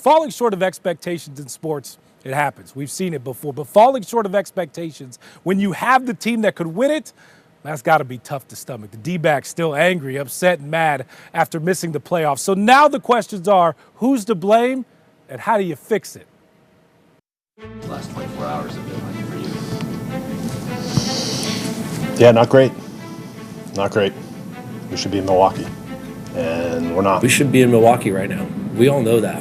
falling short of expectations in sports, it happens. We've seen it before. But falling short of expectations when you have the team that could win it, that's got to be tough to stomach. The D-backs still angry, upset, and mad after missing the playoffs. So now the questions are, who's to blame and how do you fix it? The last 24 hours have been like for you? Yeah, not great. Not great. We should be in Milwaukee, and we're not. We should be in Milwaukee right now. We all know that,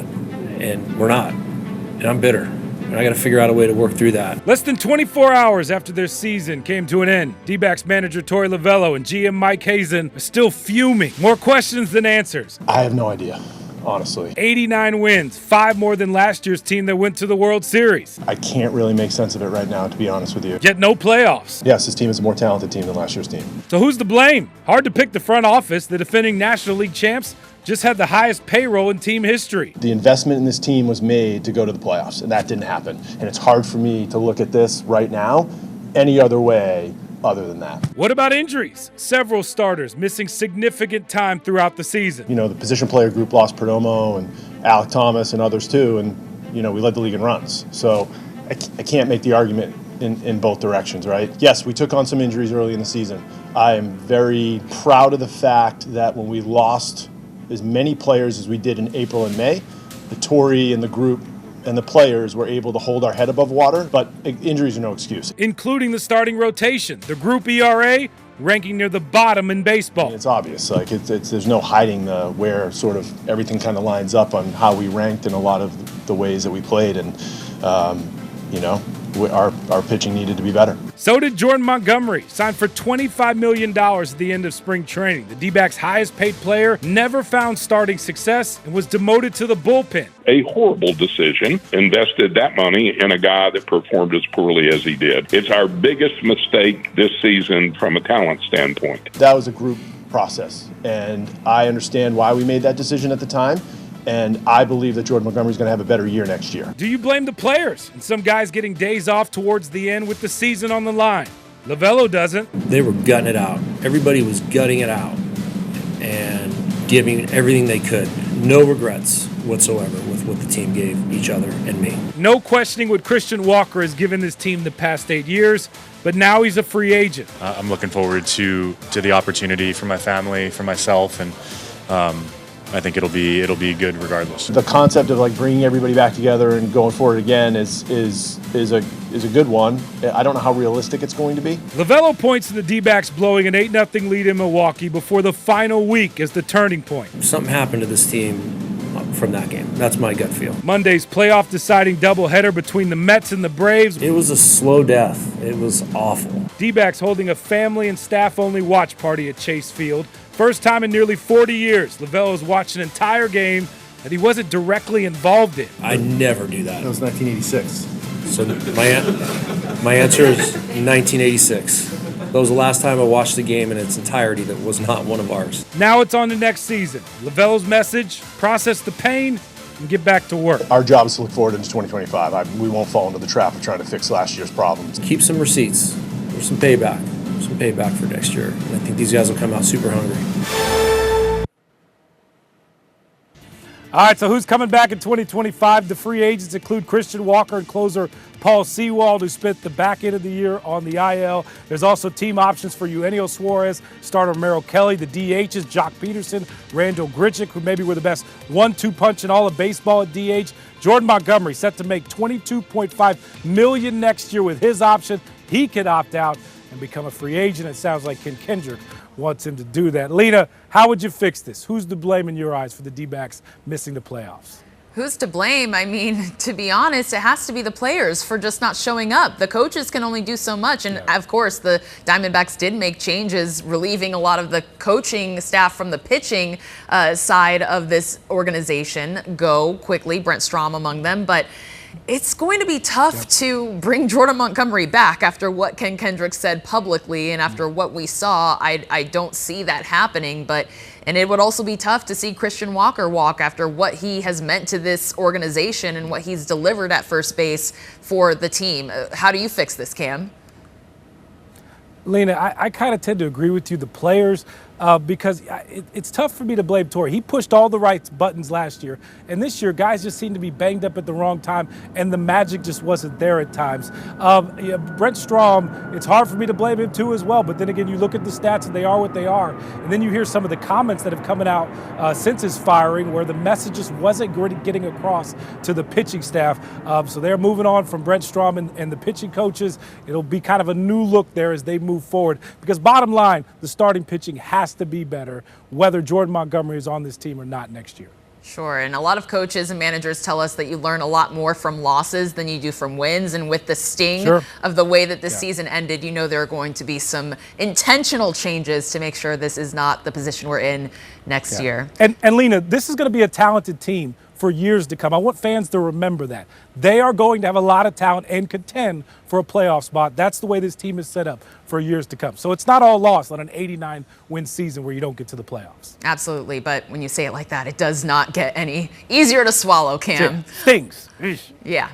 and we're not. And I'm bitter, and I got to figure out a way to work through that. Less than 24 hours after their season came to an end, D-backs manager Torey Lovullo and GM Mike Hazen are still fuming. More questions than answers. I have no idea, honestly. 89 wins, 5 more than last year's team that went to the World Series. I can't really make sense of it right now, to be honest with you. Yet no playoffs. Yes, this team is a more talented team than last year's team. So who's to blame? Hard to pick the front office. The defending National League champs just had the highest payroll in team history. The investment in this team was made to go to the playoffs, and that didn't happen. And it's hard for me to look at this right now any other way other than that. What about injuries? Several starters missing significant time throughout the season. You know, the position player group lost Perdomo and Alec Thomas and others too, and, you know, we led the league in runs. So I can't make the argument in both directions, right? Yes, we took on some injuries early in the season. I am very proud of the fact that when we lost as many players as we did in April and May, the Torey and the group and the players were able to hold our head above water, but injuries are no excuse. Including the starting rotation, the group ERA ranking near the bottom in baseball. It's obvious, like there's no hiding where sort of everything kind of lines up on how we ranked in a lot of the ways that we played, and you know, our pitching needed to be better. So did Jordan Montgomery, signed for $25 million at the end of spring training. The D-backs' highest paid player never found starting success and was demoted to the bullpen. A horrible decision, invested that money in a guy that performed as poorly as he did. It's our biggest mistake this season from a talent standpoint. That was a group process, and I understand why we made that decision at the time. And I believe that Jordan Montgomery is going to have a better year next year. Do you blame the players and some guys getting days off towards the end with the season on the line? Lovullo doesn't. They were gutting it out. Everybody was gutting it out and giving everything they could. No regrets whatsoever with what the team gave each other and me. No questioning what Christian Walker has given this team the past 8 years, but now he's a free agent. I'm looking forward to the opportunity for my family, for myself, and I think it'll be good regardless. The concept of like bringing everybody back together and going forward again is a good one. I don't know how realistic it's going to be. Lovullo points to the D-backs blowing an 8-0 lead in Milwaukee before the final week as the turning point. Something happened to this team from that game. That's my gut feel. Monday's playoff deciding doubleheader between the Mets and the Braves. It was a slow death. It was awful. D-backs holding a family and staff-only watch party at Chase Field. First time in nearly 40 years, Lovullo's watched an entire game that he wasn't directly involved in. I never do that. That was 1986. So my answer is 1986. That was the last time I watched the game in its entirety that was not one of ours. Now it's on to next season. Lovullo's message, process the pain and get back to work. Our job is to look forward into 2025. We won't fall into the trap of trying to fix last year's problems. Keep some receipts. There's some payback. Some payback for next year. And I think these guys will come out super hungry. All right, so who's coming back in 2025? The free agents include Christian Walker and closer Paul Sewald, who spent the back end of the year on the IL. There's also team options for Eugenio Suarez, starter Merrill Kelly, the DHs, Jock Peterson, Randall Grichuk, who maybe were the best 1-2 punch in all of baseball at DH. Jordan Montgomery set to make $22.5 million next year with his option. He could opt out and become a free agent. It sounds like Ken Kendrick wants him to do that. Lina, how would you fix this? Who's to blame in your eyes for the D-backs missing the playoffs? Who's to blame? I mean, to be honest, it has to be the players for just not showing up. The coaches can only do so much. And of course, the Diamondbacks did make changes, relieving a lot of the coaching staff from the pitching side of this organization go quickly, Brent Strom among them. But it's going to be tough to bring Jordan Montgomery back after what Ken Kendrick said publicly and after what we saw. I don't see that happening, and it would also be tough to see Christian Walker walk after what he has meant to this organization and what he's delivered at first base for the team. How do you fix this, Cam? Lina, I kind of tend to agree with you. The players because it's tough for me to blame Torrey. He pushed all the right buttons last year, and this year guys just seem to be banged up at the wrong time, and the magic just wasn't there at times. Brent Strom, it's hard for me to blame him too as well, but then again, you look at the stats and they are what they are, and then you hear some of the comments that have come out since his firing where the message just wasn't getting across to the pitching staff. So they're moving on from Brent Strom and the pitching coaches. It'll be kind of a new look there as they move forward, because bottom line, the starting pitching has to be better, whether Jordan Montgomery is on this team or not next year. Sure, and a lot of coaches and managers tell us that you learn a lot more from losses than you do from wins, and with the sting of the way that this season ended, you know there are going to be some intentional changes to make sure this is not the position we're in next year. And Lina, this is going to be a talented team for years to come. I want fans to remember that. They are going to have a lot of talent and contend for a playoff spot. That's the way this team is set up for years to come. So it's not all lost on an 89-win season where you don't get to the playoffs. Absolutely, but when you say it like that, it does not get any easier to swallow, Cam. Stings. Yeah.